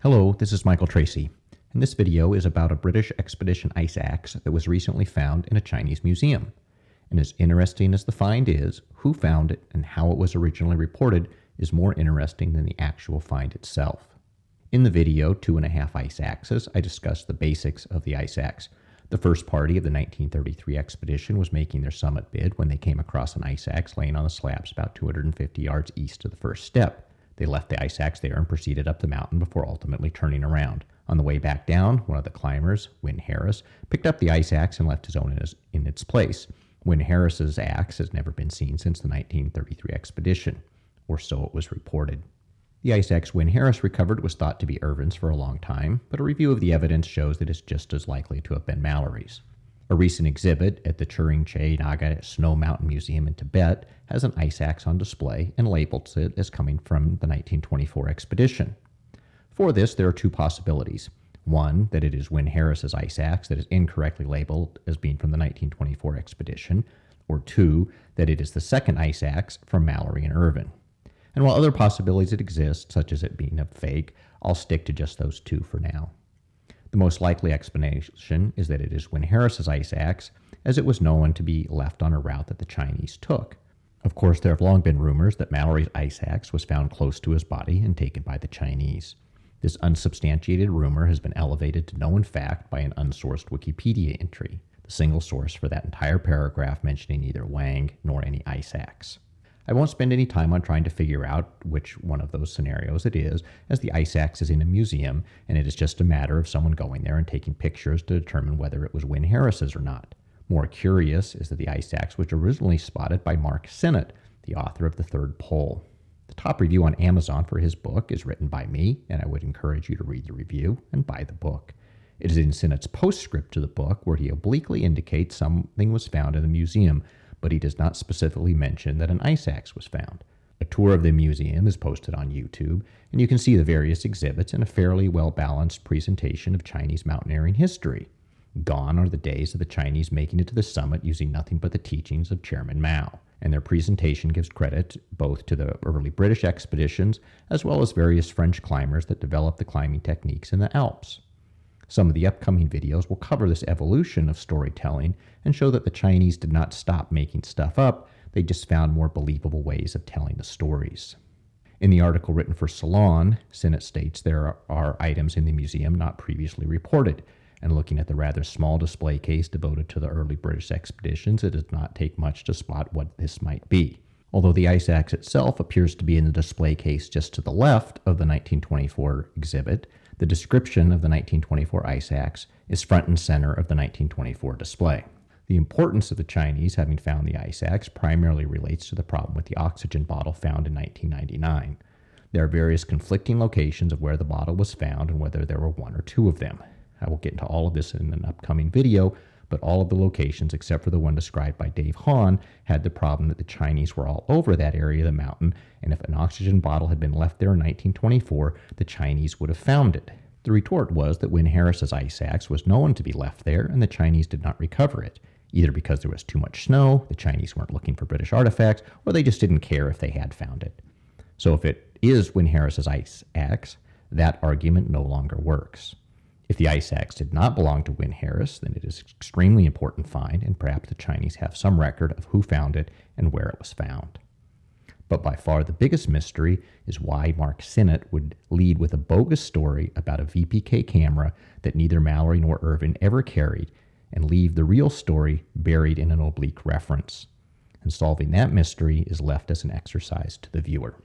Hello, this is Michael Tracy, and this video is about a British expedition ice axe that was recently found in a Chinese museum. And as interesting as the find is, who found it and how it was originally reported is more interesting than the actual find itself. In the video, 2.5 Ice Axes, I discussed the basics of the ice axe. The first party of the 1933 expedition was making their summit bid when they came across an ice axe laying on the slabs about 250 yards east of the first step. They left the ice axe there and proceeded up the mountain before ultimately turning around. On the way back down, one of the climbers, Wynne Harris, picked up the ice axe and left his own in its place. Wynne Harris's axe has never been seen since the 1933 expedition, or so it was reported. The ice axe Wynne Harris recovered was thought to be Irvin's for a long time, but a review of the evidence shows that it's just as likely to have been Mallory's. A recent exhibit at the Churing-che Naga Snow Mountain Museum in Tibet has an ice axe on display and labels it as coming from the 1924 expedition. For this, there are two possibilities. One, that it is Wynne Harris's ice axe that is incorrectly labeled as being from the 1924 expedition, or two, that it is the second ice axe from Mallory and Irvin. And while other possibilities exist, such as it being a fake, I'll stick to just those two for now. The most likely explanation is that it is Wynne Harris's ice axe, as it was known to be left on a route that the Chinese took. Of course, there have long been rumors that Mallory's ice axe was found close to his body and taken by the Chinese. This unsubstantiated rumor has been elevated to known fact by an unsourced Wikipedia entry, the single source for that entire paragraph mentioning neither Wang nor any ice axe. I won't spend any time on trying to figure out which one of those scenarios it is, as the ice axe is in a museum, and it is just a matter of someone going there and taking pictures to determine whether it was Wynne Harris's or not. More curious is that the ice axe was originally spotted by Mark Synnott, the author of The Third Pole. The top review on Amazon for his book is written by me, and I would encourage you to read the review and buy the book. It is in Synnott's postscript to the book where he obliquely indicates something was found in the museum, but he does not specifically mention that an ice axe was found. A tour of the museum is posted on YouTube, and you can see the various exhibits and a fairly well-balanced presentation of Chinese mountaineering history. Gone are the days of the Chinese making it to the summit using nothing but the teachings of Chairman Mao, and their presentation gives credit both to the early British expeditions as well as various French climbers that developed the climbing techniques in the Alps. Some of the upcoming videos will cover this evolution of storytelling and show that the Chinese did not stop making stuff up, they just found more believable ways of telling the stories. In the article written for Salon, Synnott states there are items in the museum not previously reported, and looking at the rather small display case devoted to the early British expeditions, it does not take much to spot what this might be. Although the ice axe itself appears to be in the display case just to the left of the 1924 exhibit, the description of the 1924 ice axe is front and center of the 1924 display. The importance of the Chinese having found the ice axe primarily relates to the problem with the oxygen bottle found in 1999. There are various conflicting locations of where the bottle was found and whether there were one or two of them. I will get into all of this in an upcoming video, but all of the locations except for the one described by Dave Hahn had the problem that the Chinese were all over that area of the mountain, and if an oxygen bottle had been left there in 1924, the Chinese would have found it. The retort was that Wynne Harris's ice axe was known to be left there and the Chinese did not recover it, either because there was too much snow, the Chinese weren't looking for British artifacts, or they just didn't care if they had found it. So if it is Wynne Harris's ice axe, that argument no longer works. If the ice axe did not belong to Wynne Harris, then it is an extremely important find, and perhaps the Chinese have some record of who found it and where it was found. But by far the biggest mystery is why Mark Synnott would lead with a bogus story about a VPK camera that neither Mallory nor Irvin ever carried, and leave the real story buried in an oblique reference. And solving that mystery is left as an exercise to the viewer.